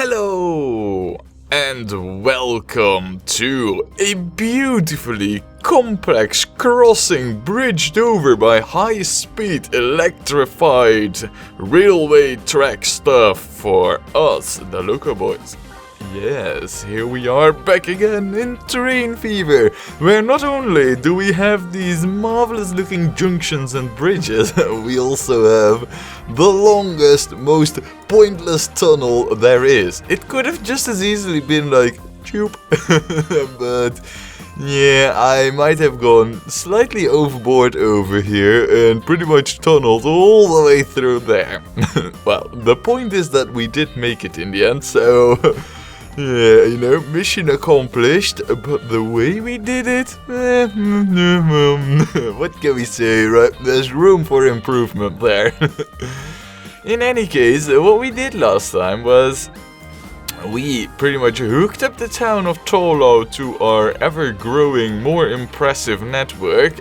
Hello and welcome to a beautifully complex crossing bridged over by high-speed electrified railway track stuff for us, the Locoboys. Yes, here we are back again in Terrain Fever, where not only do we have these marvelous looking junctions and bridges, we also have the longest, most pointless tunnel there is. It could have just as easily been like, choop, but yeah, I might have gone slightly overboard over here and pretty much tunneled all the way through there. Well, the point is that we did make it in the end, so yeah, you know, mission accomplished, but the way we did it, what can we say, right? There's room for improvement there. In any case, what we did last time was we pretty much hooked up the town of Tolo to our ever-growing, more impressive network,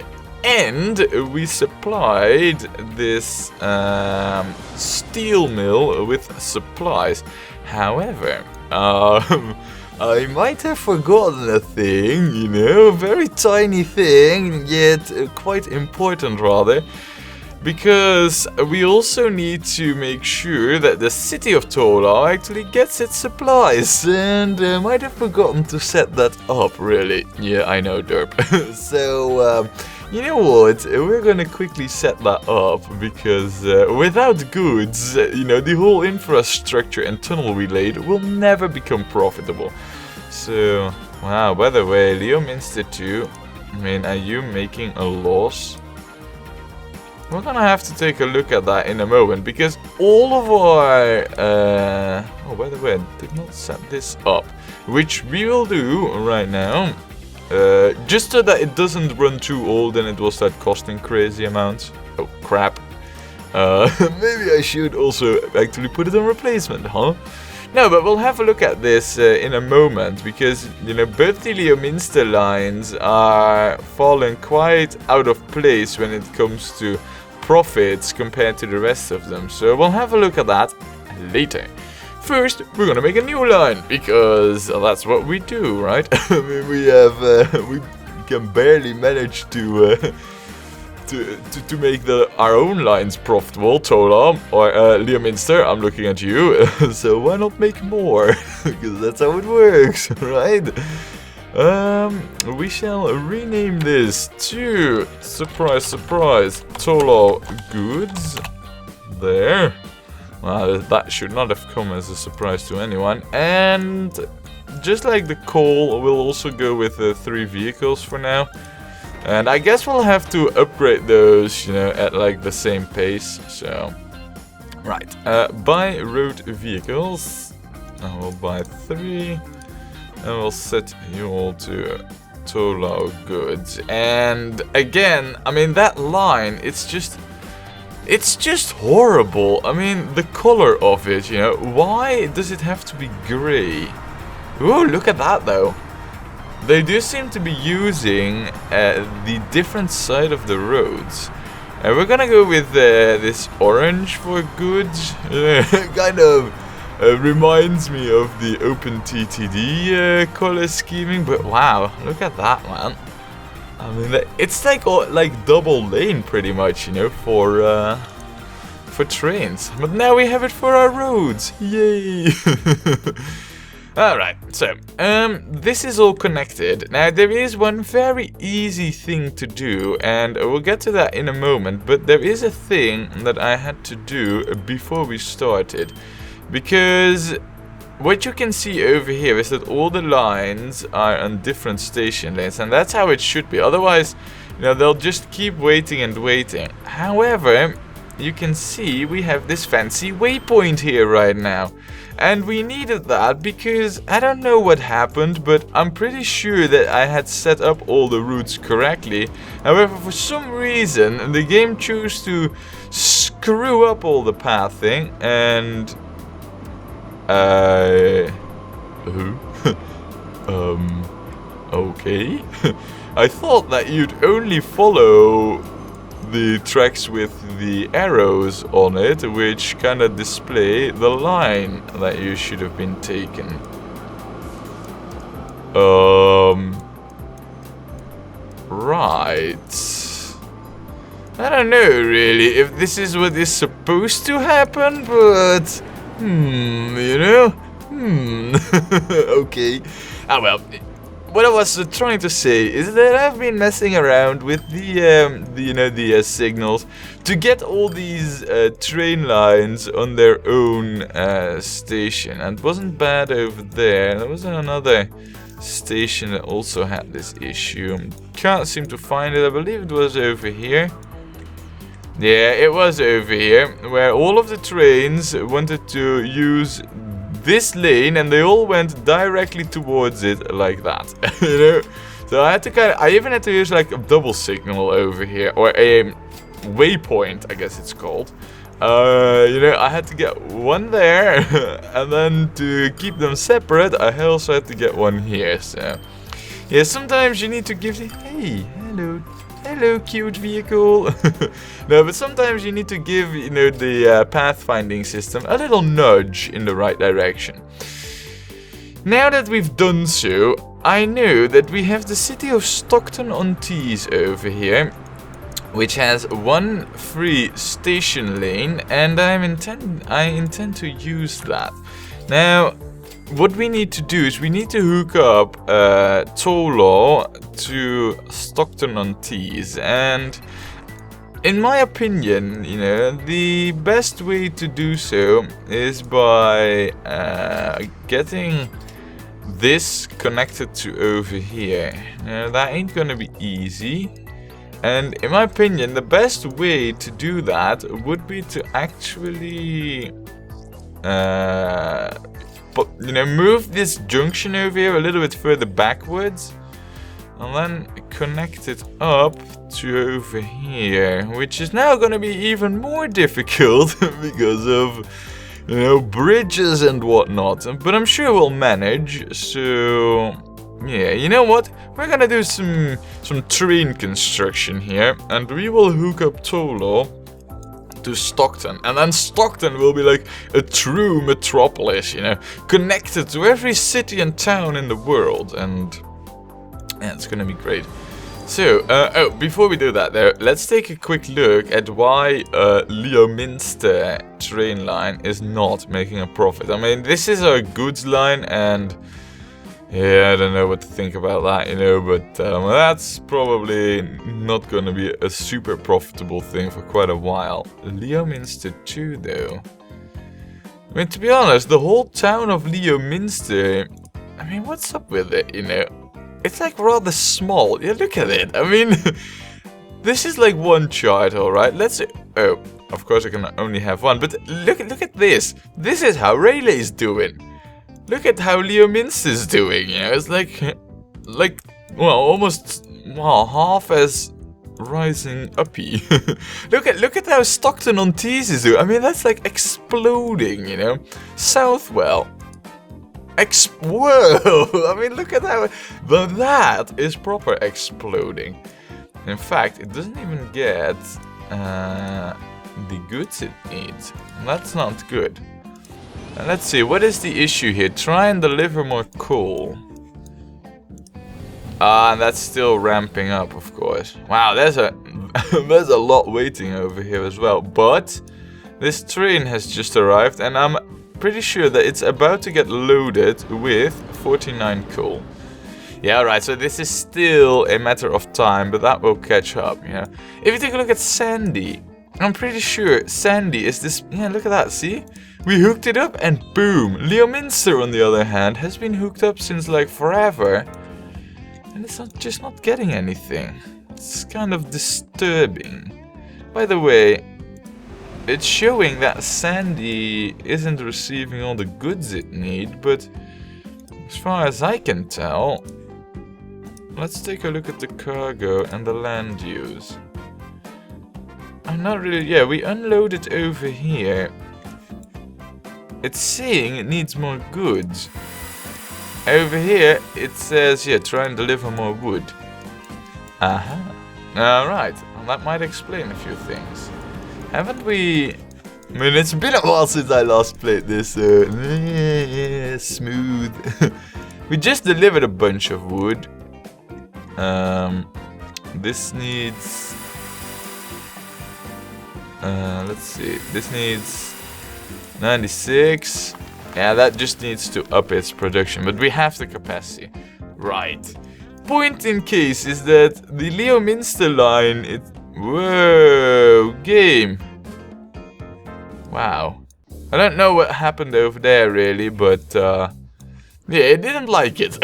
and we supplied this steel mill with supplies. However, I might have forgotten a thing, you know, a very tiny thing, yet quite important rather, because we also need to make sure that the city of Tola actually gets its supplies, and I might have forgotten to set that up, really. Yeah, I know, derp. So, you know what, we're gonna quickly set that up, because without goods, you know, the whole infrastructure and tunnel we laid will never become profitable. So, wow, by the way, Leominster 2, I mean, are you making a loss? We're gonna have to take a look at that in a moment, because all of our, oh, by the way, I did not set this up, which we will do right now. Just so that it doesn't run too old and it will start costing crazy amounts. Oh crap. Maybe I should also actually put it on replacement, huh? No, but we'll have a look at this in a moment, because, you know, both the Leominster lines are falling quite out of place when it comes to profits compared to the rest of them. So we'll have a look at that later. First, we're gonna make a new line, because that's what we do, right? I mean, we can barely manage to make our own lines profitable. Tola or Leominster, I'm looking at you. So why not make more? Because that's how it works, right? We shall rename this to, surprise, surprise, Tola Goods. There. Well, that should not have come as a surprise to anyone. And just like the coal, we'll also go with 3 vehicles for now. And I guess we'll have to upgrade those, you know, at like the same pace. So, right. Buy road vehicles. I will buy 3. And we'll set you all to Tola Goods. And again, I mean, that line, it's just horrible. I mean, the color of it, you know, why does it have to be grey? Ooh, look at that though. They do seem to be using the different side of the roads. And we're gonna go with this orange for goods. Kind of reminds me of the OpenTTD color scheming, but wow, look at that, man. I mean, it's like double lane pretty much, you know, for trains. But now we have it for our roads. Yay! Alright, so, this is all connected. Now, there is one very easy thing to do, and we'll get to that in a moment, but there is a thing that I had to do before we started. Because what you can see over here is that all the lines are on different station lanes, and that's how it should be. Otherwise, you know, they'll just keep waiting and waiting. However, you can see we have this fancy waypoint here right now. And we needed that because I don't know what happened, but I'm pretty sure that I had set up all the routes correctly. However, for some reason, the game chose to screw up all the pathing, and okay. I thought that you'd only follow the tracks with the arrows on it, which kind of display the line that you should have been taken. Right. I don't know really if this is what is supposed to happen, but you know, okay. Ah well. What I was trying to say is that I've been messing around with the signals to get all these train lines on their own station, and it wasn't bad over there. There was another station that also had this issue. Can't seem to find it. I believe it was over here. Yeah, it was over here, where all of the trains wanted to use this lane, and they all went directly towards it like that, you know. So I had to I even had to use like a double signal over here, or a waypoint, I guess it's called. You know, I had to get one there, and then to keep them separate, I also had to get one here. So yeah, sometimes you need to give the hey, hello, cute vehicle. No, but sometimes you need to give, you know, the pathfinding system a little nudge in the right direction. Now that we've done so, I know that we have the city of Stockton-on-Tees over here, which has one free station lane, and I intend to use that. Now, what we need to do is we need to hook up Tolo to Stockton-on-Tees, and in my opinion, you know, the best way to do so is by getting this connected to over here. Now, that ain't gonna be easy, and in my opinion, the best way to do that would be to actually but, you know, move this junction over here a little bit further backwards, and then connect it up to over here, which is now going to be even more difficult because of, you know, bridges and whatnot. But I'm sure we'll manage. So yeah, you know what? We're gonna do some train construction here, and we will hook up Tolo to Stockton, and then Stockton will be like a true metropolis, you know, connected to every city and town in the world, and yeah, it's gonna be great. So, oh, before we do that though, let's take a quick look at why Leominster train line is not making a profit. I mean, this is a goods line, and yeah, I don't know what to think about that, you know, but that's probably not going to be a super profitable thing for quite a while. Leominster too, though. I mean, to be honest, the whole town of Leominster, I mean, what's up with it, you know? It's like rather small. Yeah, look at it. I mean, this is like one chart, alright? Let's... Oh, of course I can only have one, but look at this. This is how Raleigh's doing. Look at how Leominster's doing, you know, it's like, well, almost, well, half as rising uppy. look at how Stockton-on-Tees is doing. I mean, that's like exploding, you know. Southwell. Whoa! I mean, look at how, that is proper exploding. In fact, it doesn't even get the goods it needs. That's not good. And let's see, what is the issue here? Try and deliver more coal. And that's still ramping up, of course. Wow, there's a there's a lot waiting over here as well. But this train has just arrived, and I'm pretty sure that it's about to get loaded with 49 coal. Yeah, right, so this is still a matter of time, but that will catch up, you know. If you take a look at Sandy, I'm pretty sure Sandy is this... Yeah, look at that, see? We hooked it up and boom! Leominster, on the other hand, has been hooked up since like forever. And it's just not getting anything. It's kind of disturbing. By the way, it's showing that Sandy isn't receiving all the goods it needs, but as far as I can tell... Let's take a look at the cargo and the land use. I'm not really... Yeah, we unloaded over here. It's saying it needs more goods. Over here, it says, yeah, try and deliver more wood. Aha. Alright. Well, that might explain a few things. Haven't we... I mean, it's been a while since I last played this, smooth. We just delivered a bunch of wood. This needs... let's see, this needs 96. Yeah, that just needs to up its production, but we have the capacity. Right. Point in case is that the Leominster line, whoa, game. Wow. I don't know what happened over there really, but yeah, it didn't like it.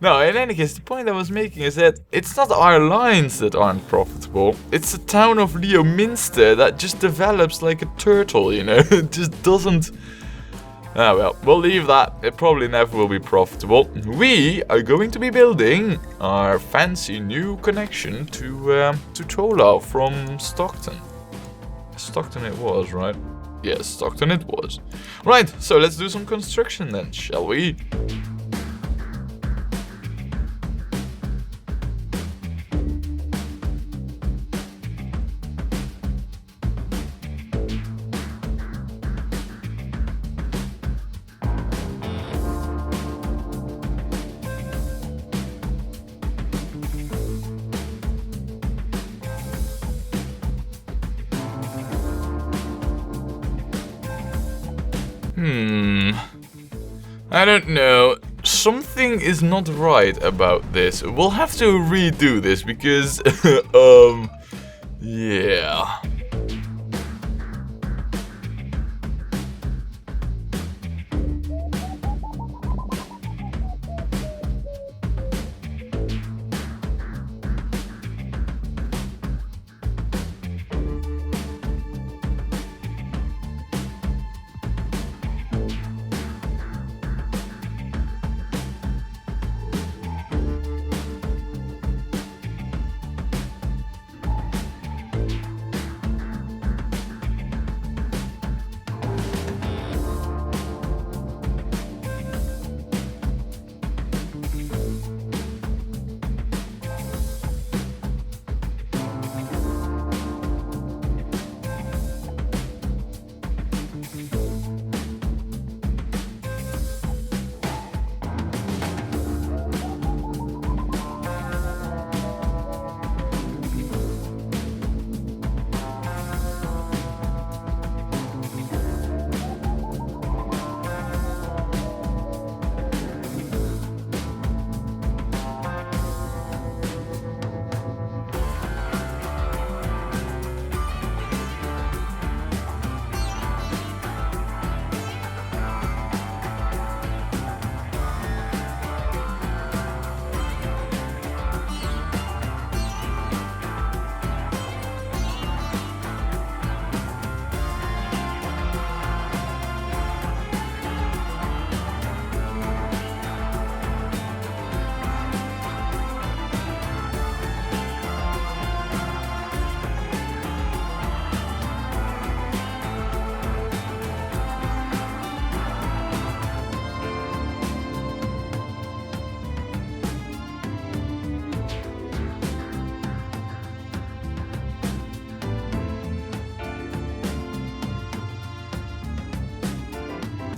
No, in any case, the point I was making is that it's not our lines that aren't profitable. It's the town of Leominster that just develops like a turtle, you know? It just doesn't... Ah well, we'll leave that. It probably never will be profitable. We are going to be building our fancy new connection to Tola from Stockton. Stockton it was, right? Yes, Stockton it was. Right, so let's do some construction then, shall we? I don't know. Something is not right about this. We'll have to redo this because, yeah.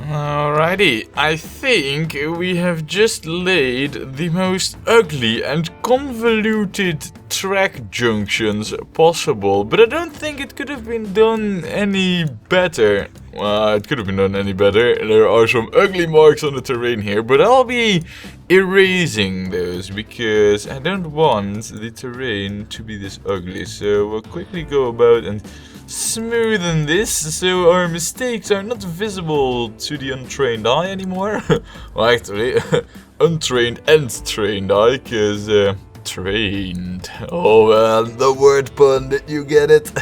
Alrighty, I think we have just laid the most ugly and convoluted track junctions possible, but I don't think it could have been done any better. Well, it could have been done any better. There are some ugly marks on the terrain here, but I'll be erasing those because I don't want the terrain to be this ugly. So we'll quickly go about and smoothen this so our mistakes are not visible to the untrained eye anymore. Well, actually, untrained and trained eye, because trained. Oh well, the word pun, did you get it?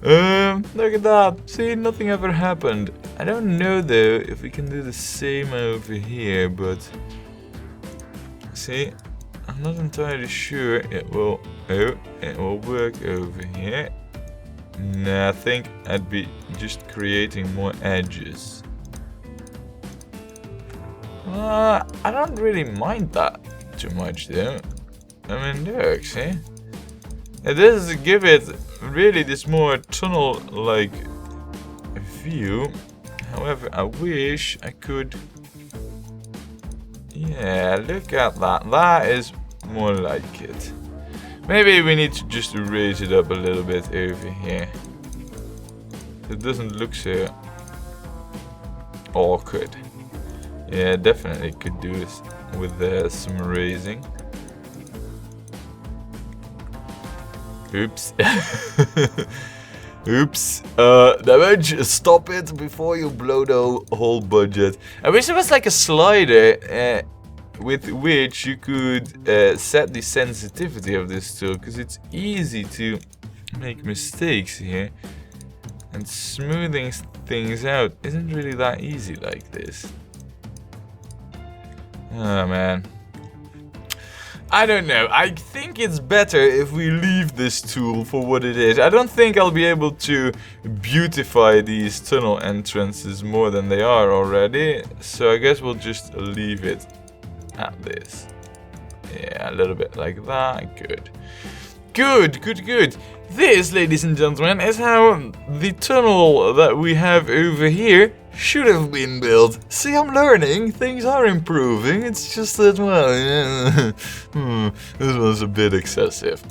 Look at that. See, nothing ever happened. I don't know though if we can do the same over here, but see, I'm not entirely sure it will. Oh, it will work over here. Nah, I think I'd be just creating more edges. I don't really mind that too much though. I mean, look, see? It does give it really this more tunnel-like view. However, I wish I could... Yeah, look at that. That is more like it. Maybe we need to just raise it up a little bit over here. It doesn't look so awkward. Yeah, definitely could do this with some raising. Oops. Oops. Damage, stop it before you blow the whole budget. I wish there was like a slider with which you could set the sensitivity of this tool, because it's easy to make mistakes here. And smoothing things out isn't really that easy like this. Oh man. I don't know. I think it's better if we leave this tool for what it is. I don't think I'll be able to beautify these tunnel entrances more than they are already. So I guess we'll just leave it at this. Yeah, a little bit like that. Good. Good, good, good. This, ladies and gentlemen, is how the tunnel that we have over here should have been built. See, I'm learning. Things are improving. It's just that, well, this was a bit excessive.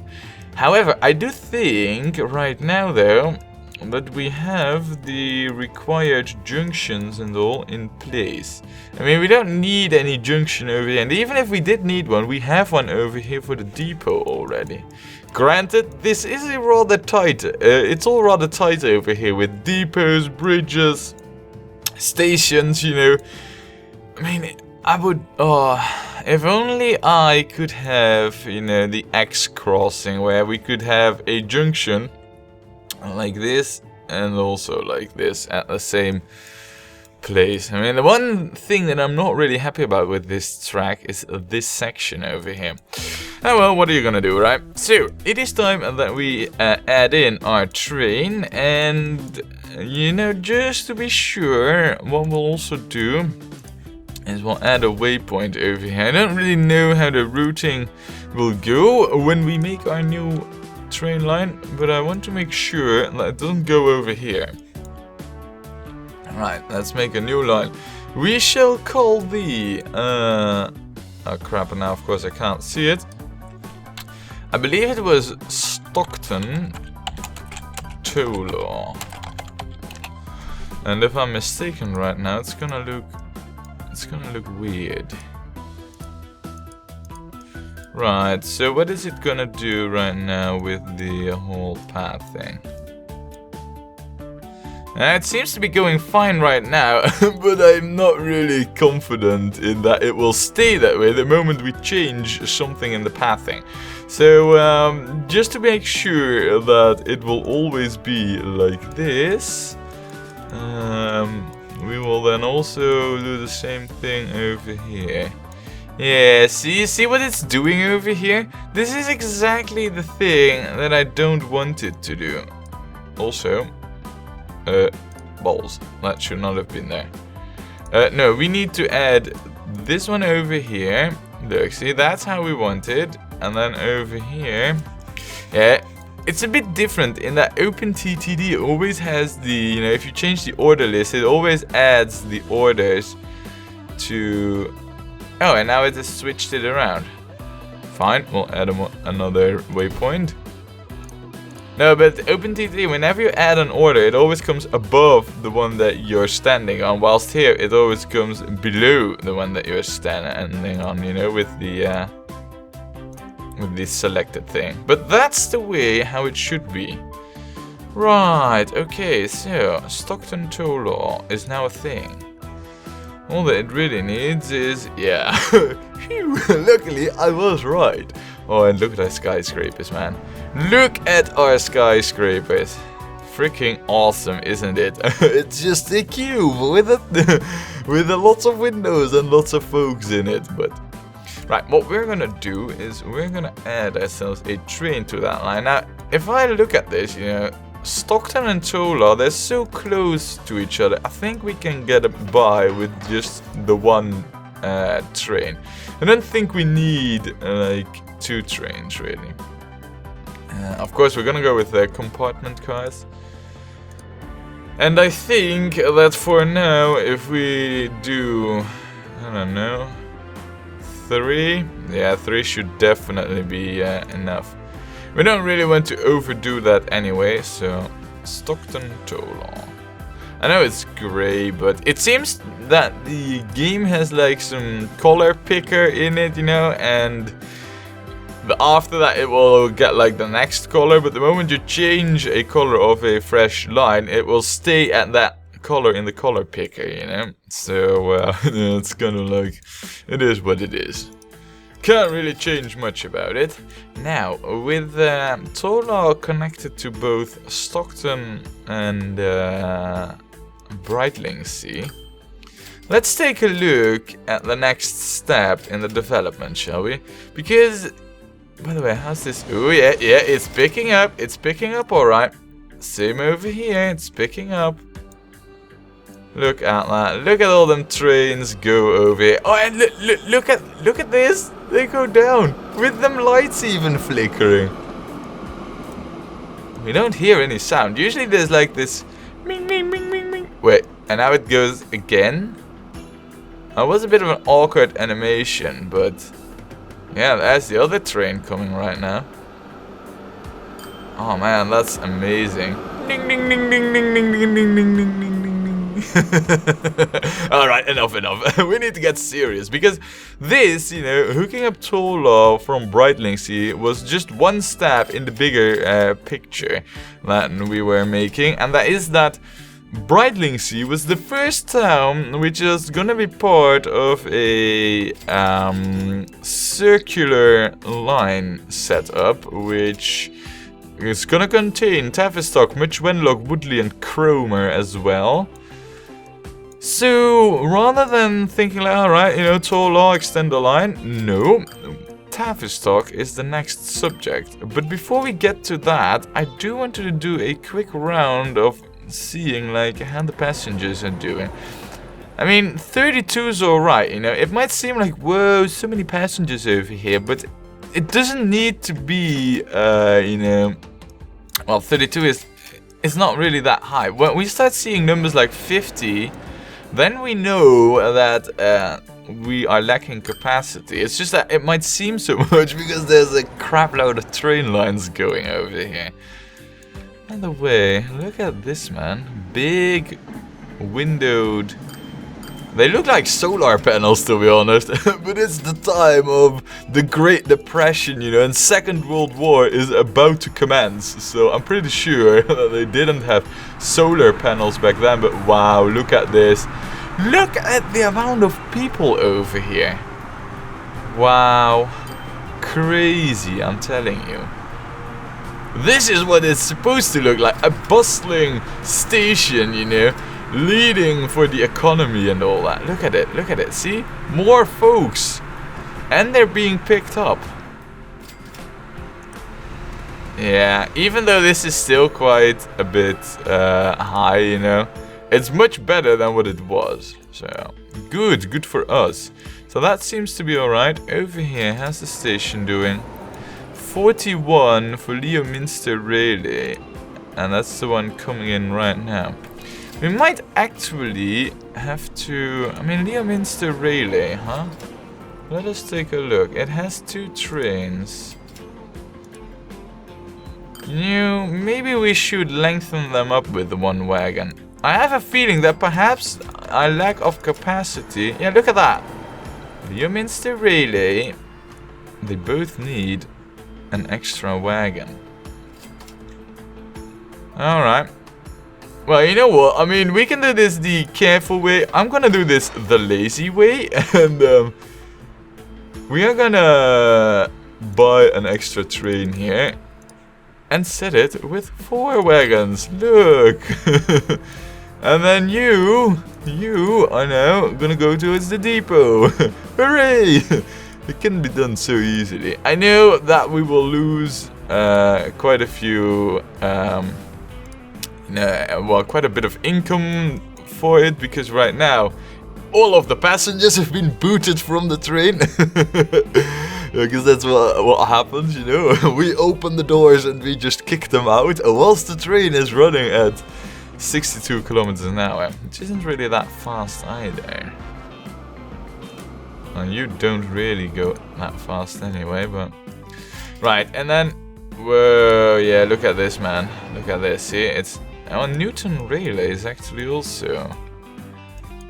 However, I do think right now, though, that we have the required junctions and all in place. I mean, we don't need any junction over here. And even if we did need one, we have one over here for the depot already. Granted, this is a rather tight. It's all rather tight over here with depots, bridges, stations, you know. I mean, I would... if only I could have, you know, the X crossing where we could have a junction like this and also like this at the same place. I mean, the one thing that I'm not really happy about with this track is this section over here. Oh well, what are you gonna do, right? So, it is time that we add in our train, and, you know, just to be sure, what we'll also do is we'll add a waypoint over here. I don't really know how the routing will go when we make our new train line, but I want to make sure that it doesn't go over here. Alright, let's make a new line. We shall call the... oh crap, and now of course I can't see it. I believe it was Stockton Tolo. And if I'm mistaken right now, it's gonna look weird. Right, so what is it gonna do right now with the whole path thing? It seems to be going fine right now, but I'm not really confident in that it will stay that way the moment we change something in the pathing. So, just to make sure that it will always be like this, we will then also do the same thing over here. Yeah, see what it's doing over here? This is exactly the thing that I don't want it to do. Also, balls. That should not have been there. No, we need to add this one over here. Look, see, that's how we want it. And then over here, yeah, it's a bit different in that OpenTTD always has the, you know, if you change the order list, it always adds the orders to... Oh, and now it has switched it around. Fine, we'll add another waypoint. No, but OpenTTD, whenever you add an order, it always comes above the one that you're standing on, whilst here it always comes below the one that you're standing on, you know, with the selected thing. But that's the way how it should be. Right, okay, so Stockton toll law is now a thing. All that it really needs is, yeah, luckily I was right. Oh, and look at our skyscrapers, man. Look at our skyscrapers. Freaking awesome, isn't it? It's just a cube with a lots of windows and lots of folks in it. But right, what we're gonna do is we're gonna add ourselves a train to that line. Now, if I look at this, you know, Stockton and Tola, they're so close to each other. I think we can get by with just the one train. I don't think we need like two trains really. Of course, we're gonna go with the compartment cars. And I think that for now, if we do, I don't know, 3? Yeah, 3 should definitely be enough. We don't really want to overdo that anyway, so Stockton Toll. I know it's grey, but it seems that the game has like some color picker in it, you know, and after that it will get like the next color, but the moment you change a color of a fresh line, it will stay at that color in the color picker, you know. So it's kind of like, it is what it is. Can't really change much about it. Now, with Tola connected to both Stockton and Brightlingsea, let's take a look at the next step in the development, shall we? Because, by the way, how's this? Oh yeah, it's picking up alright. Same over here, it's picking up. Look at that, look at all them trains go over here. Oh, and look at this, they go down, with them lights even flickering. We don't hear any sound, usually there's like this ming ming ming ming ming. Wait, and now it goes again? That was a bit of an awkward animation, but yeah, there's the other train coming right now. Oh man, that's amazing. Ding ding ding ding ding ding ding ding ding ding ding ding. Alright, enough. We need to get serious, because this, you know, hooking up Tola from Brightlingsea was just one step in the bigger picture that we were making, and that is that Brightlingsea was the first town which is gonna be part of a circular line setup, which is gonna contain Tavistock, Much Wenlock, Woodley and Cromer as well. So, rather than thinking like, alright, you know, Tola, extend the line, no, Tavistock is the next subject. But before we get to that, I do want to do a quick round of seeing like how the passengers are doing. I mean, 32's alright, you know, it might seem like, whoa, so many passengers over here, but it doesn't need to be, you know, well, 32 is not really that high. When we start seeing numbers like 50, then we know that we are lacking capacity. It's just that it might seem so much because there's a crap load of train lines going over here. By the way, look at this, man. Big windowed. They look like solar panels, to be honest. But it's the time of the Great Depression, you know, and Second World War is about to commence. So I'm pretty sure that they didn't have solar panels back then. But wow, look at this. Look at the amount of people over here. Wow. Crazy, I'm telling you. This is what it's supposed to look like. A bustling station, you know, leading for the economy and all that. Look at it, see? More folks. And they're being picked up. Yeah, even though this is still quite a bit high, you know, it's much better than what it was. So, good for us. So that seems to be alright. Over here, how's the station doing? 41 for Leominster Rayleigh. And that's the one coming in right now. We might actually have to... I mean, Leominster Rayleigh, huh? Let us take a look. It has 2 trains. You know, maybe we should lengthen them up with the 1 wagon. I have a feeling that perhaps our lack of capacity... Yeah, look at that. Leominster Rayleigh. They both need an extra wagon. Alright. Well, you know what? I mean, we can do this the careful way. I'm gonna do this the lazy way. And we are gonna buy an extra train here. And set it with 4 wagons. Look. And then you are now gonna go towards the depot. Hooray! It can be done so easily. I know that we will lose quite a few, well, quite a bit of income for it, because right now all of the passengers have been booted from the train. Because that's what happens, you know. We open the doors and we just kick them out, whilst the train is running at 62 kilometers an hour, which isn't really that fast either. And you don't really go that fast anyway, but... Right, and then... Whoa, yeah, look at this, man. Look at this, see? It's... Oh, Newton Relay is actually also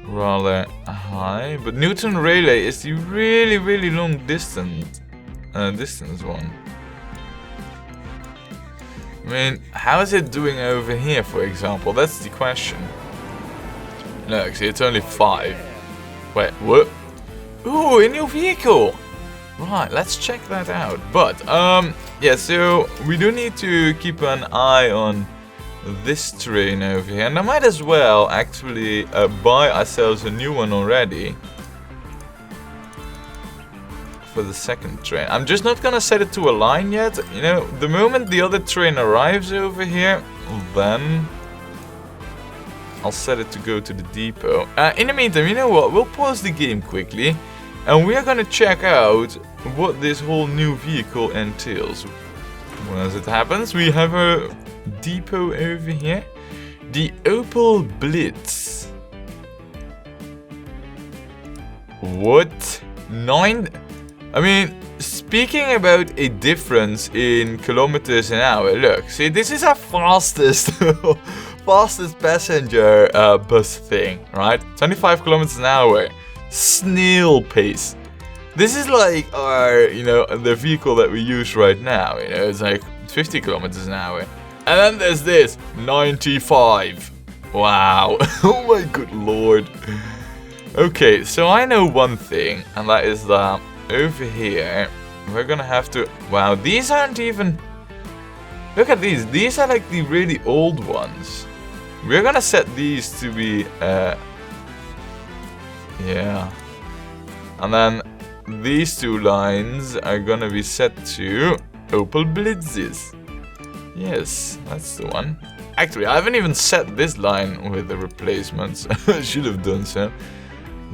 rather high, but Newton Relay is the really, really long distance one. I mean, how is it doing over here, for example? That's the question. Look, see, it's only 5. Wait, what? Ooh, a new vehicle! Right, let's check that out. But, yeah, so we do need to keep an eye on this train over here. And I might as well actually buy ourselves a new one already. For the second train. I'm just not gonna set it to a line yet. You know, the moment the other train arrives over here, then I'll set it to go to the depot. In the meantime, you know what? We'll pause the game quickly. And we are gonna check out what this whole new vehicle entails. Well, as it happens, we have a depot over here. The Opel Blitz. What? 9? I mean, speaking about a difference in kilometers an hour, look, see, this is our fastest fastest passenger bus thing, right? 25 kilometers an hour. Snail pace. This is like our, you know, the vehicle that we use right now, you know, it's like 50 kilometers an hour. And then there's this, 95. Wow. Oh my good lord. Okay, so I know one thing, and that is that over here, we're gonna have to... Wow, these aren't even... Look at these. These are like the really old ones. We're gonna set these to be... yeah. And then these two lines are gonna be set to Opel Blitzes. Yes, that's the one. Actually, I haven't even set this line with the replacements. I should have done so.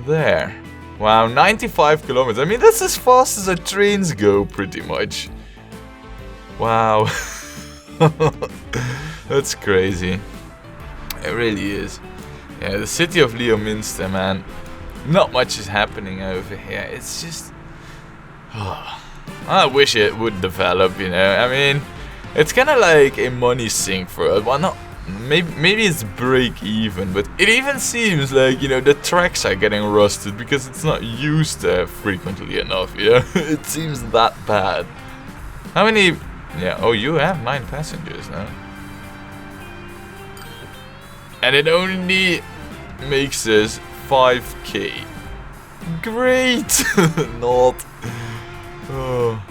There. Wow, 95 kilometers. I mean, that's as fast as our trains go, pretty much. Wow. That's crazy. It really is. Yeah, the city of Leominster, man. Not much is happening over here. It's just... Oh, I wish it would develop, you know. I mean, it's kind of like a money sink for us. Well, not... Maybe it's break even, but it even seems like, you know, the tracks are getting rusted because it's not used frequently enough, you know? It seems that bad. How many... Yeah, oh, you have 9 passengers now. And it only makes us 5k. Great! Not. Oh.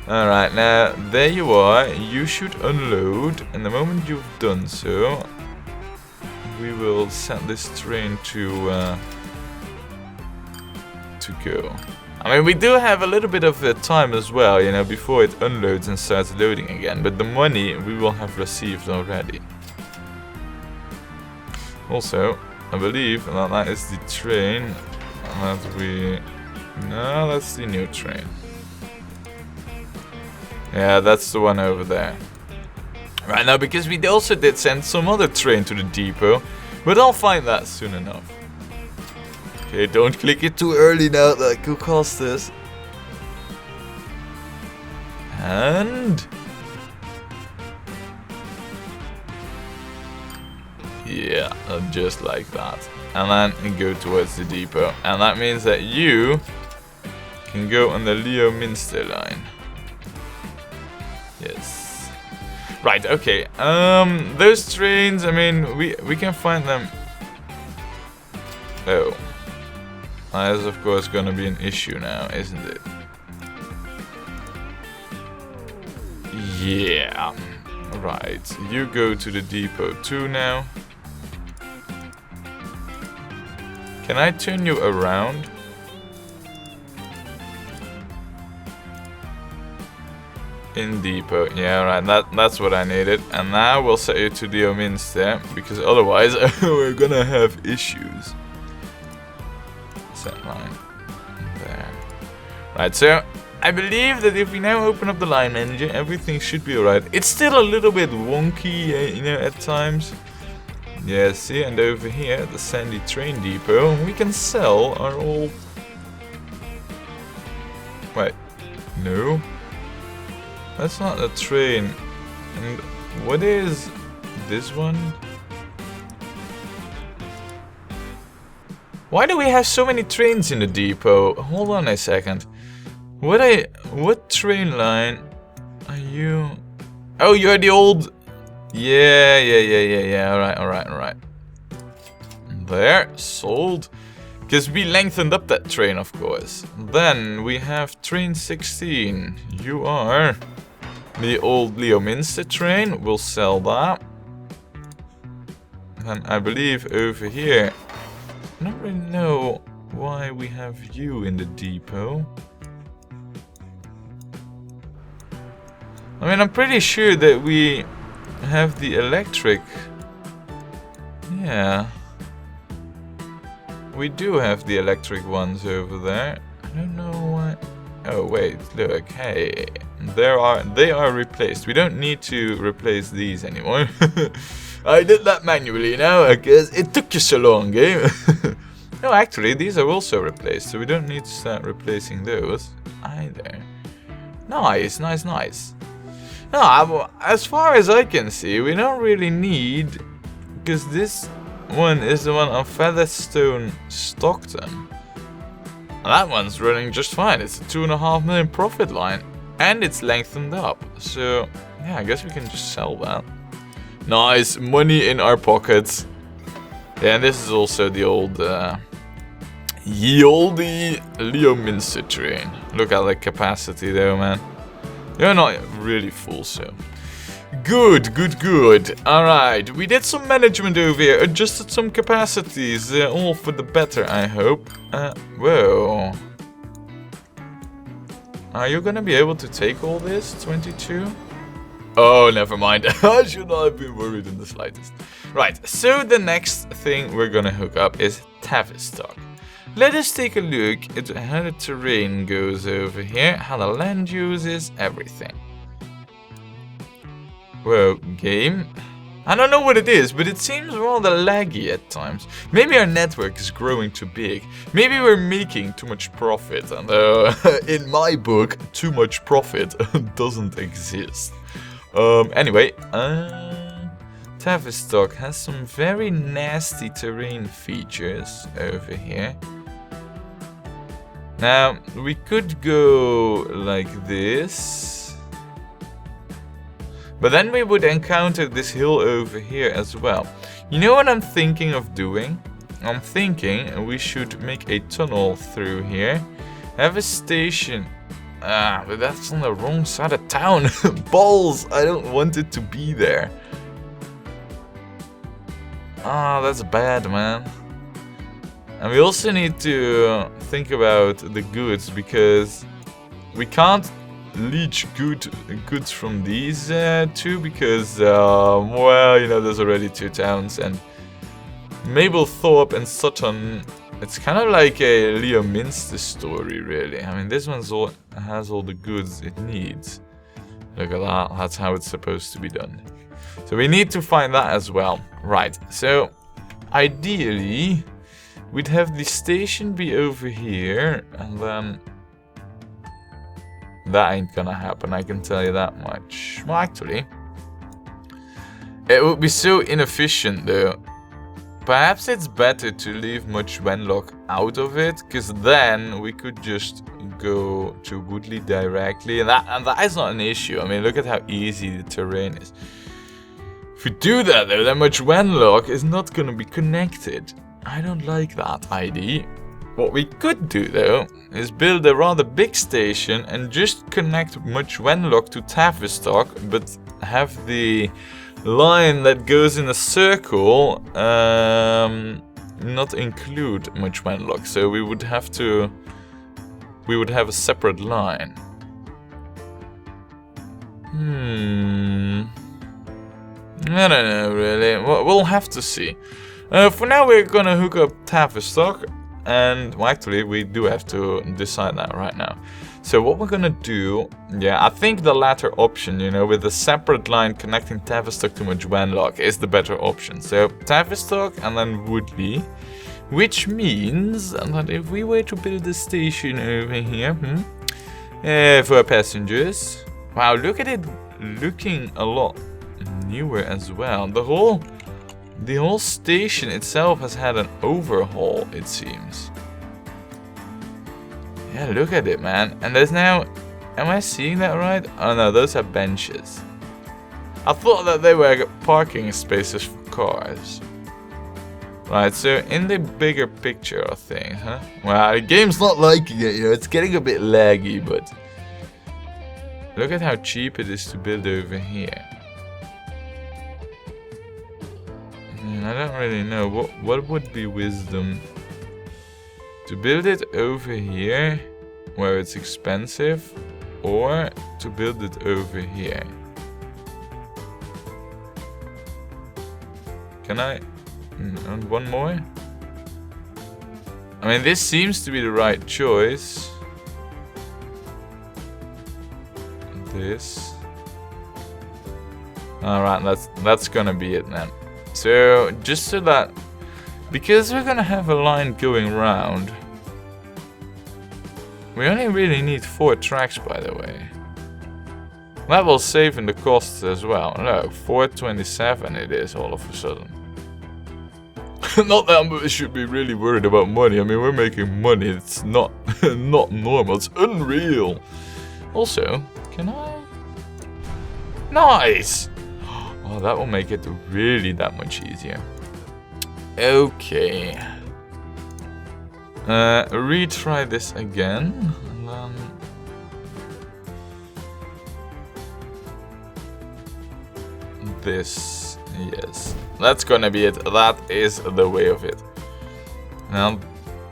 Alright, now there you are. You should unload. And the moment you've done so, we will set this train to go. I mean, we do have a little bit of time as well, you know, before it unloads and starts loading again. But the money we will have received already. Also, I believe that is the train that we... No, that's the new train. Yeah, that's the one over there. Right now, because we also did send some other train to the depot, but I'll find that soon enough. Okay, don't click it too early now, that could cost us. And... yeah, just like that. And then go towards the depot. And that means that you can go on the Leominster line. Yes. Right, okay. Those trains, I mean, we can find them. Oh. That is of course gonna be an issue now, isn't it? Yeah. Right. You go to the depot too now. Can I turn you around? In depot, yeah, right, that's what I needed. And now we'll set you to Leominster, because otherwise we're gonna have issues. Set line there. Right, so I believe that if we now open up the line manager, everything should be alright. It's still a little bit wonky, you know, at times. Yeah, see, and over here, the Sandy train depot, we can sell our old... Wait, no. That's not a train. And what is this one? Why do we have so many trains in the depot? Hold on a second. What train line are you? Oh, you're the old... Yeah. Alright. There, sold. Because we lengthened up that train, of course. Then we have train 16. You are the old Leominster train. We'll sell that. And I believe over here, I don't really know why we have you in the depot. I mean, I'm pretty sure that we have the electric. Yeah. We do have the electric ones over there. I don't know why. Oh wait, look, hey. They are replaced. We don't need to replace these anymore. I did that manually, you know, because it took you so long, game. No, actually, these are also replaced, so we don't need to start replacing those either. Nice. No, as far as I can see, we don't really need, because this one is the one on Featherstone, Stockton. And that one's running just fine. It's a 2.5 million profit line, and it's lengthened up. So yeah, I guess we can just sell that. Nice, money in our pockets. Yeah, and this is also the old, ye olde Leominster train. Look at the capacity though, man. You're not really full, so. Good. Alright, we did some management over here, adjusted some capacities, all for the better, I hope. Whoa. Are you gonna be able to take all this, 22? Oh, never mind. I should not have been worried in the slightest. Right, so the next thing we're gonna hook up is Tavistock. Let us take a look at how the terrain goes over here, how the land uses, everything. Whoa, game? I don't know what it is, but it seems rather laggy at times. Maybe our network is growing too big. Maybe we're making too much profit, and in my book, too much profit doesn't exist. Anyway, Tavistock has some very nasty terrain features over here. Now, we could go like this. But then we would encounter this hill over here as well. You know what I'm thinking of doing? I'm thinking we should make a tunnel through here. Have a station. Ah, but that's on the wrong side of town. Balls! I don't want it to be there. Ah, that's bad, man. And we also need to think about the goods, because we can't leech goods from these two, because, well, you know, there's already 2 towns, and Mablethorpe and Sutton, it's kind of like a Leominster story, really. I mean, this one has all the goods it needs. Look at that, that's how it's supposed to be done. So we need to find that as well. Right, so ideally we'd have the station be over here, and then that ain't gonna happen, I can tell you that much. Well, actually, it would be so inefficient though. Perhaps it's better to leave Much Wenlock out of it, because then we could just go to Woodley directly, and that is not an issue. I mean, look at how easy the terrain is. If we do that though, then Much Wenlock is not gonna be connected. I don't like that idea. What we could do though is build a rather big station and just connect Much Wenlock to Tavistock, but have the line that goes in a circle not include Much Wenlock. So we would have a separate line. I don't know really. We'll have to see. For now we're gonna hook up Tavistock. and well, actually we do have to decide that right now. So what we're gonna do, yeah, I think the latter option, you know, with a separate line connecting Tavistock to Wenlock is the better option. So Tavistock and then Woodley, which means that if we were to build a station over here, for passengers, wow, look at it looking a lot newer as well. The whole station itself has had an overhaul, it seems. Yeah, look at it, man. And there's now... Am I seeing that right? Oh no, those are benches. I thought that they were parking spaces for cars. Right, so in the bigger picture of things, huh? Well, the game's not liking it, you know. It's getting a bit laggy, but... Look at how cheap it is to build over here. I don't really know. What would be wisdom? To build it over here, where it's expensive, or to build it over here? Can I? And one more? I mean, this seems to be the right choice. This. Alright, that's gonna be it then. So, just so that... Because we're gonna have a line going round. We only really need 4 tracks, by the way. That will save in the costs as well. No, 427 it is all of a sudden. Not that I should be really worried about money. I mean, we're making money. It's not not normal. It's unreal. Also, can I? Nice! Oh, that will make it really that much easier. Okay. Retry this again. And then... This. Yes. That's gonna be it. That is the way of it. Now...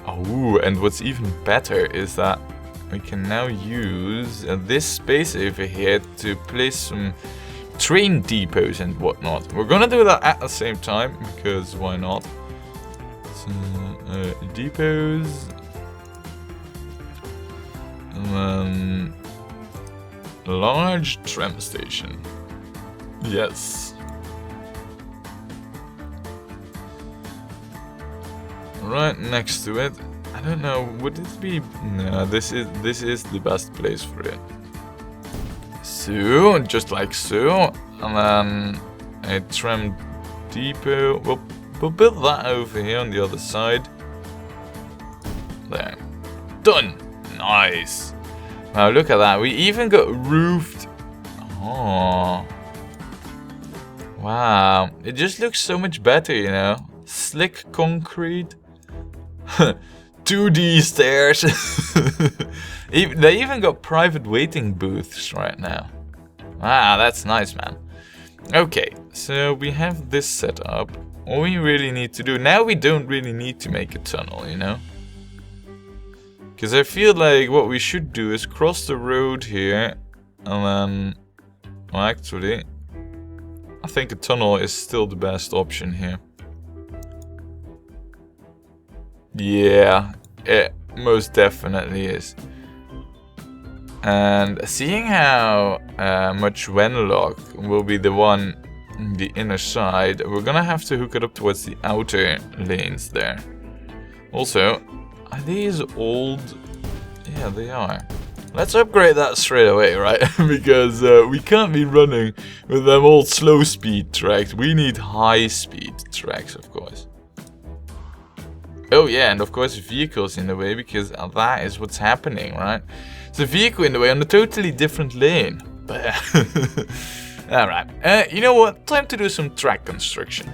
Oh, and what's even better is that we can now use this space over here to place some train depots and whatnot. We're gonna do that at the same time, because why not? So, depots. And then... large tram station. Yes. Right next to it. I don't know, would it be... No, this is the best place for it. So, just like so. And then a tram depot. We'll build that over here on the other side. There. Done! Nice! Wow, look at that. We even got roofed. Oh. Wow. It just looks so much better, you know. Slick concrete. 2D stairs. They even got private waiting booths right now. Wow, that's nice, man. Okay, so we have this set up. All we really need to do... Now we don't really need to make a tunnel, you know? Because I feel like what we should do is cross the road here. And then... Well, actually... I think a tunnel is still the best option here. Yeah, it most definitely is. And seeing how much Wenlock will be the one in the inner side, we're gonna have to hook it up towards the outer lanes there. Also, are these old? Yeah, they are. Let's upgrade that straight away, right? Because we can't be running with them old slow speed tracks. We need high speed tracks, of course. Oh yeah, and of course vehicles in the way, because that is what's happening, right? It's a vehicle in the way on a totally different lane. Alright, you know what? Time to do some track construction.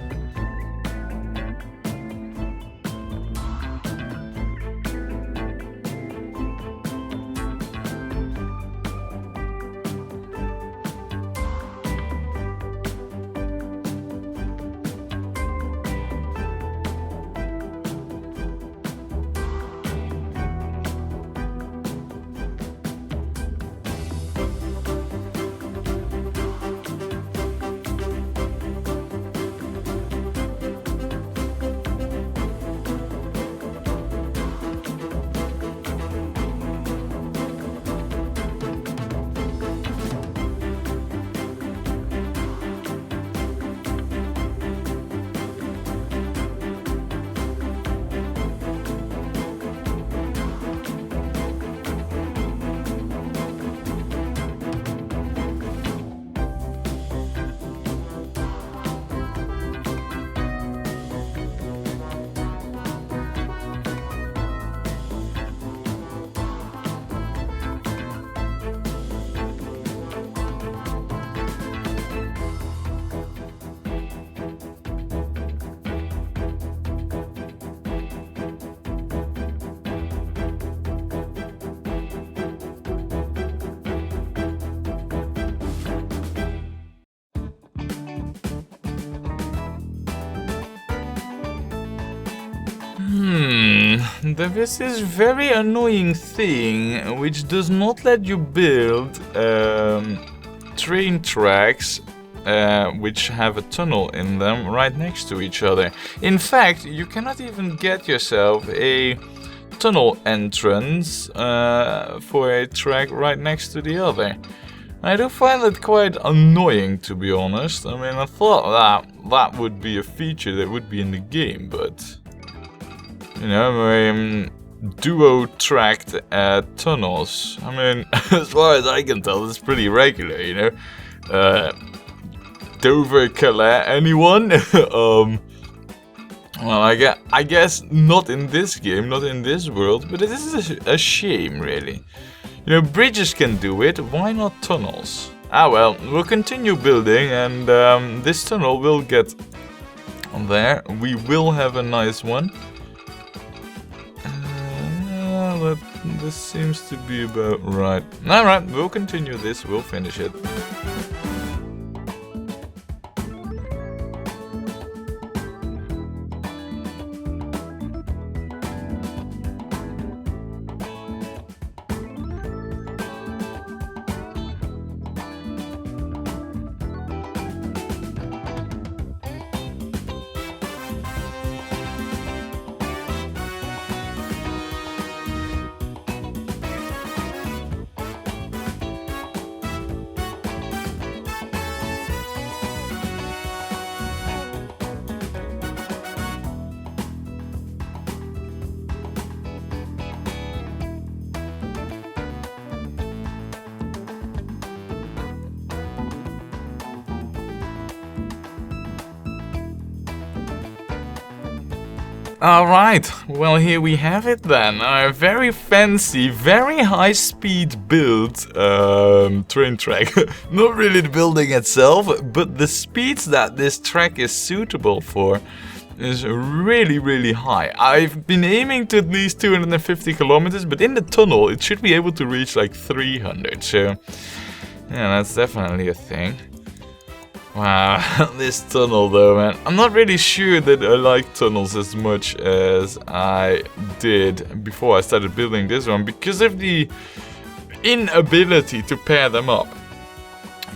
there is this very annoying thing which does not let you build train tracks which have a tunnel in them right next to each other. In fact, you cannot even get yourself a tunnel entrance for a track right next to the other. I do find that quite annoying, to be honest. I mean, I thought that would be a feature that would be in the game, but you know, duo-tracked tunnels. I mean, as far as I can tell, it's pretty regular, you know. Dover, Calais, anyone? Well, I guess not in this game, not in this world, but it is a shame, really. You know, bridges can do it, why not tunnels? Ah well, we'll continue building, and this tunnel will get there. We will have a nice one. This seems to be about right. Alright, we'll continue this, we'll finish it. Alright, well here we have it then. A very fancy, very high-speed build train track. Not really the building itself, but the speeds that this track is suitable for is really, really high. I've been aiming to at least 250 kilometers, but in the tunnel it should be able to reach like 300, so yeah, that's definitely a thing. Wow, this tunnel though, man. I'm not really sure that I like tunnels as much as I did before I started building this one because of the inability to pair them up.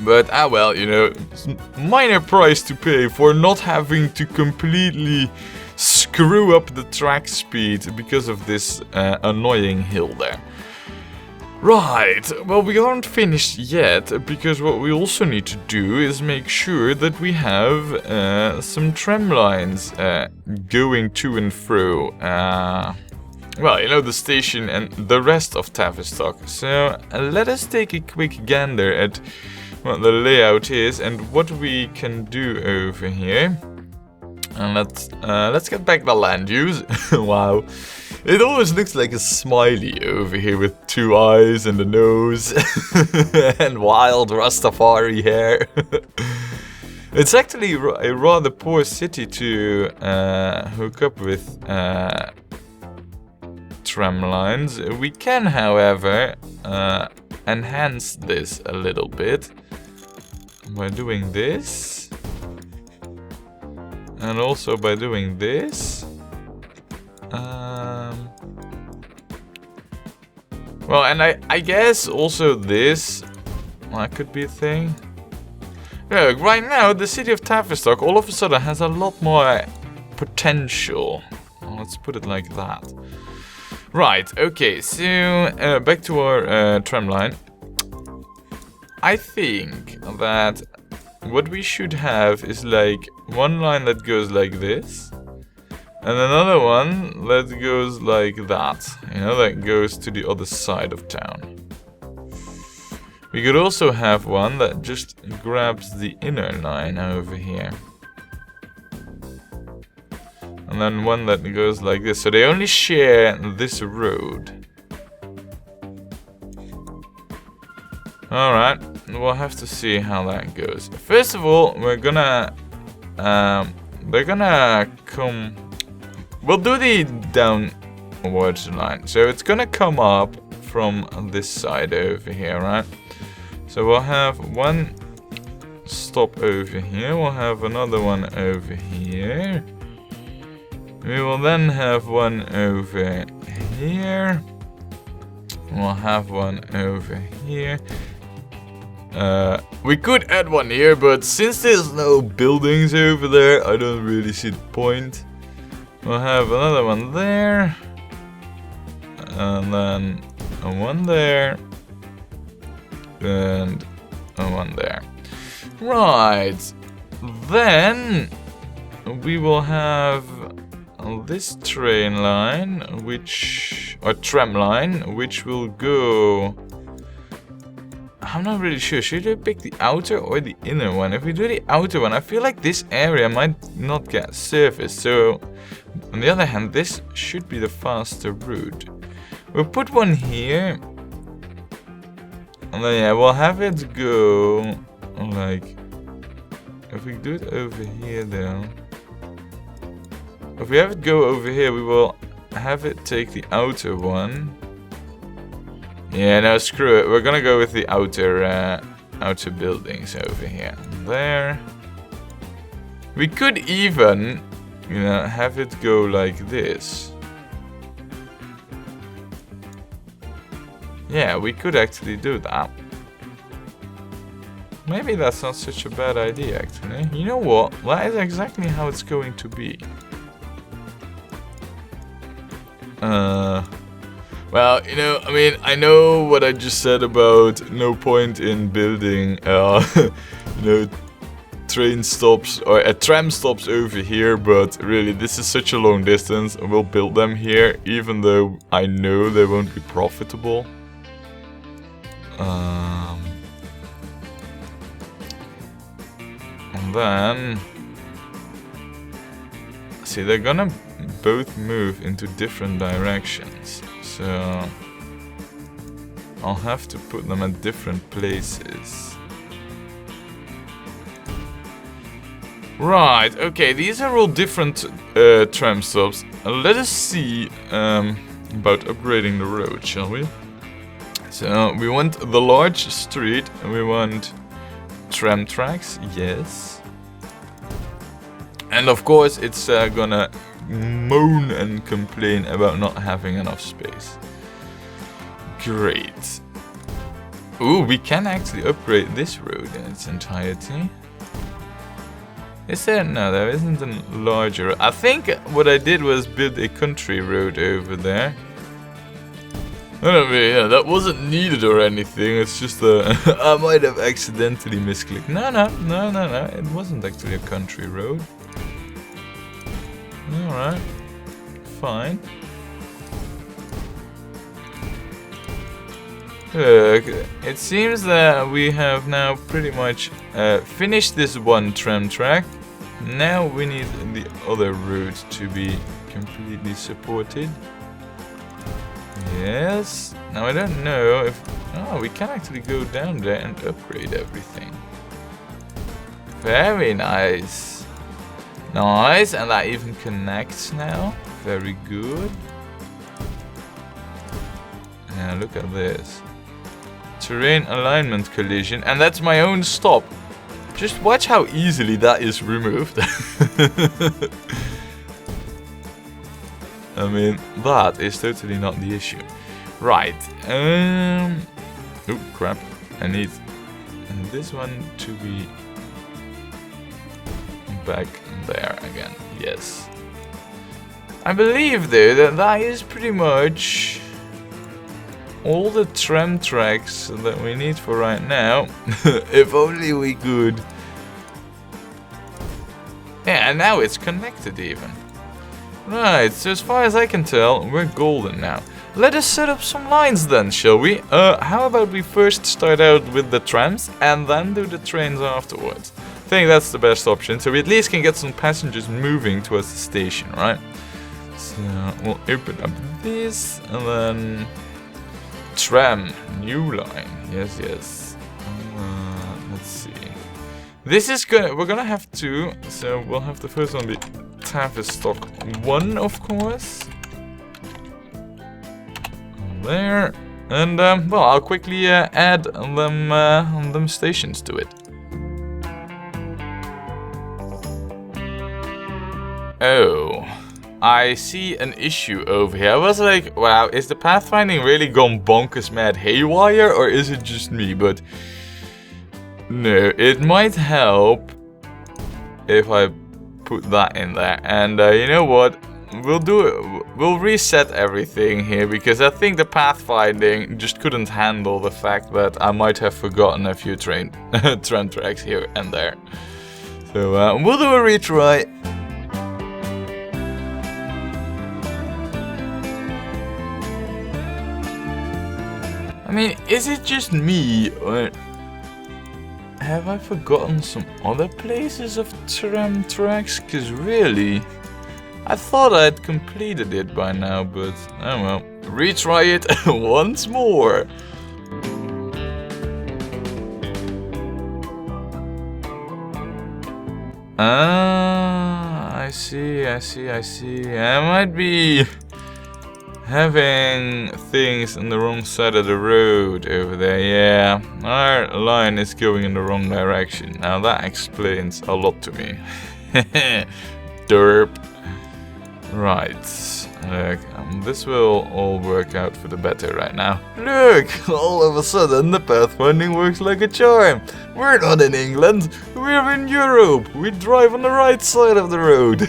But ah well, you know, minor price to pay for not having to completely screw up the track speed because of this annoying hill there. Right, well we aren't finished yet, because what we also need to do is make sure that we have some tram lines going to and fro. Well, you know, the station and the rest of Tavistock. So let us take a quick gander at what the layout is and what we can do over here. And let's get back the land use. Wow. It always looks like a smiley over here with two eyes and a nose and wild Rastafari hair. It's actually a rather poor city to hook up with tram lines. We can, however, enhance this a little bit by doing this. And also by doing this. Well, and I guess also this could be a thing. Look, right now the city of Tavistock all of a sudden has a lot more potential. Well, let's put it like that. Right, okay, so back to our tram line. I think that what we should have is like one line that goes like this. And another one that goes like that, you know, that goes to the other side of town. We could also have one that just grabs the inner line over here. And then one that goes like this, so they only share this road. Alright, we'll have to see how that goes. First of all, we're gonna come. We'll do the downwards line. So it's gonna come up from this side over here, right? So we'll have one stop over here. We'll have another one over here. We will then have one over here. We'll have one over here. We could add one here, but since there's no buildings over there, I don't really see the point. We'll have another one there. And then one there. And one there. Right. Then we will have this train line, or tram line, which will go... I'm not really sure. Should I pick the outer or the inner one? If we do the outer one, I feel like this area might not get serviced. So, on the other hand, this should be the faster route. We'll put one here. And then, yeah, we'll have it go like... If we do it over here, though... If we have it go over here, we will have it take the outer one. Yeah, no, screw it. We're gonna go with the outer buildings over here. There. We could even, have it go like this. Yeah, we could actually do that. Maybe that's not such a bad idea, actually. You know what? That is exactly how it's going to be. Well, I mean, I know what I just said about no point in building, train stops or tram stops over here, but really, this is such a long distance, and we'll build them here, even though I know they won't be profitable. And then, see, they're gonna both move into different directions. So I'll have to put them at different places. Right, okay, these are all different tram stops. Let us see about upgrading the road, shall we? So we want the large street, and we want tram tracks, yes. And of course it's gonna moan and complain about not having enough space. Great. Ooh, we can actually upgrade this road in its entirety. Is there? No, there isn't a larger. I think what I did was build a country road over there. I don't mean, yeah, that wasn't needed or anything. It's just I might have accidentally misclicked. No, it wasn't actually a country road. Alright, fine. Look, it seems that we have now pretty much finished this one tram track. Now we need the other route to be completely supported. Yes. Now I don't know if... Oh, we can actually go down there and upgrade everything. Very nice. Nice, and that even connects now. Very good. Now look at this. Terrain alignment collision, and that's my own stop. Just watch how easily that is removed. I mean, that is totally not the issue. Right. Oh, crap. I need this one to be back there again. Yes. I believe, though, that that is pretty much all the tram tracks that we need for right now. If only we could. Yeah, and now it's connected even. Right, so as far as I can tell, we're golden now. Let us set up some lines then, shall we? How about we first start out with the trams and then do the trains afterwards? I think that's the best option, so we at least can get some passengers moving towards the station, right? So we'll open up this and then tram, new line. Yes, yes. Let's see. This is we're gonna have two, so we'll have the first one be Tavistock 1, of course. There, and well, I'll quickly add them stations to it. Oh, I see an issue over here. I was like, wow, is the pathfinding really gone bonkers mad haywire, or is it just me? But no, it might help if I put that in there. And you know what? We'll reset everything here, because I think the pathfinding just couldn't handle the fact that I might have forgotten a few tram tracks here and there. So we'll do a retry. I mean, is it just me, or have I forgotten some other places of tram tracks? Because really, I thought I'd completed it by now, but oh well. Retry it once more. Ah, I see. I might be having things on the wrong side of the road over there. Yeah, our line is going in the wrong direction. Now that explains a lot to me. Derp. Right. Look, this will all work out for the better right now. Look! All of a sudden the pathfinding works like a charm. We're not in England, we're in Europe. We drive on the right side of the road.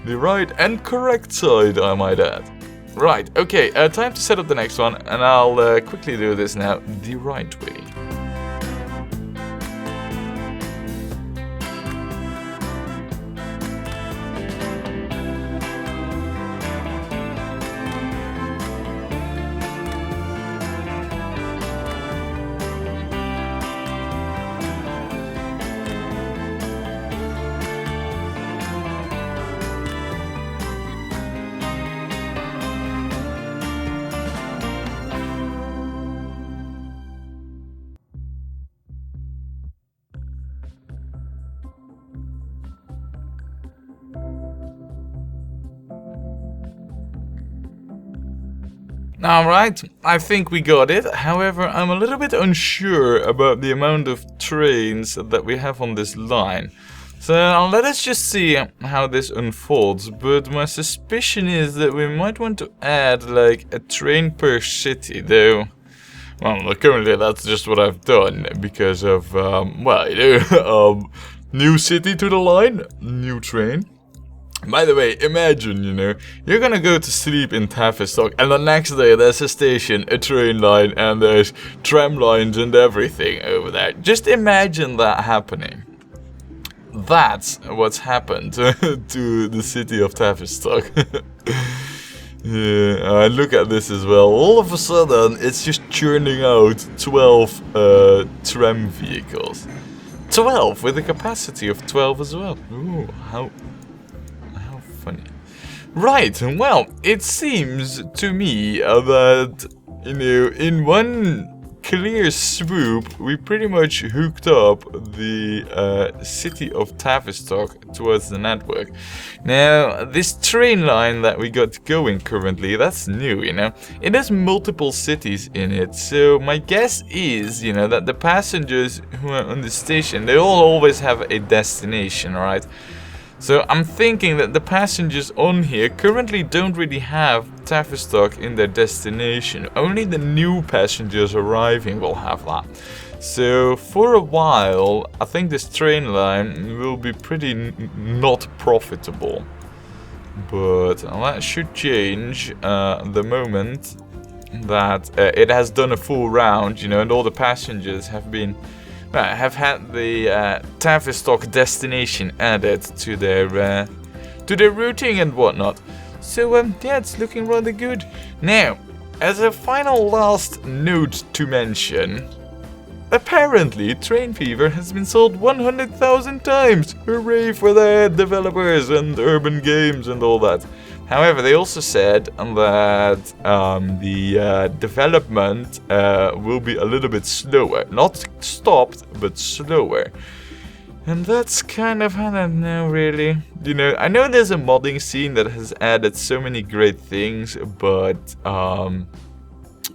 The right and correct side, I might add. Right, okay, time to set up the next one, and I'll quickly do this now the right way. Alright, I think we got it. However, I'm a little bit unsure about the amount of trains that we have on this line. So let us just see how this unfolds. But my suspicion is that we might want to add like a train per city, though. Well, currently that's just what I've done because of, well, you know, new city to the line, new train. By the way, imagine, you know, you're gonna go to sleep in Tavistock and the next day there's a station, a train line, and there's tram lines and everything over there. Just imagine that happening. That's what's happened to the city of Tavistock. Yeah, look at this as well. All of a sudden, it's just churning out 12 tram vehicles. 12 with a capacity of 12 as well. Ooh, how funny. Right, well, it seems to me that, you know, in one clear swoop, we pretty much hooked up the city of Tavistock towards the network. Now, this train line that we got going currently, that's new, you know. It has multiple cities in it, so my guess is, you know, that the passengers who are on the station, they all always have a destination, right? So I'm thinking that the passengers on here currently don't really have Tavistock in their destination. Only the new passengers arriving will have that. So for a while, I think this train line will be pretty not profitable. But that should change the moment that it has done a full round, you know, and all the passengers have been... have had the Tavistock destination added to their routing and whatnot. So yeah, it's looking rather good. Now, as a final last note to mention, apparently Train Fever has been sold 100,000 times. Hooray for the developers and Urban Games and all that. However, they also said that the development will be a little bit slower. Not stopped, but slower. And that's kind of, I don't know, really. You know, I know there's a modding scene that has added so many great things, but,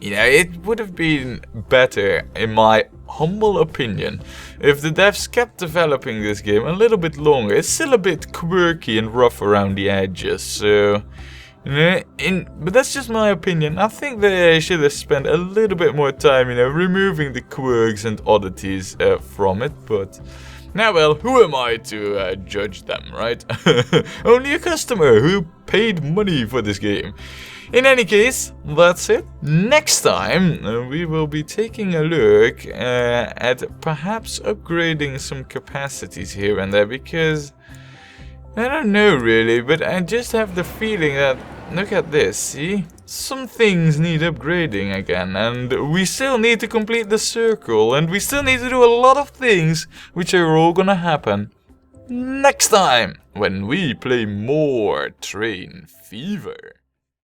you know, it would have been better, in my humble opinion, if the devs kept developing this game a little bit longer, it's still a bit quirky and rough around the edges, so... but that's just my opinion. I think they should have spent a little bit more time, removing the quirks and oddities from it, but... Now well, who am I to judge them, right? Only a customer who paid money for this game. In any case, that's it. Next time, we will be taking a look at perhaps upgrading some capacities here and there, because... I don't know really, but I just have the feeling that, look at this, see? Some things need upgrading again, and we still need to complete the circle, and we still need to do a lot of things, which are all gonna happen next time, when we play more Train Fever.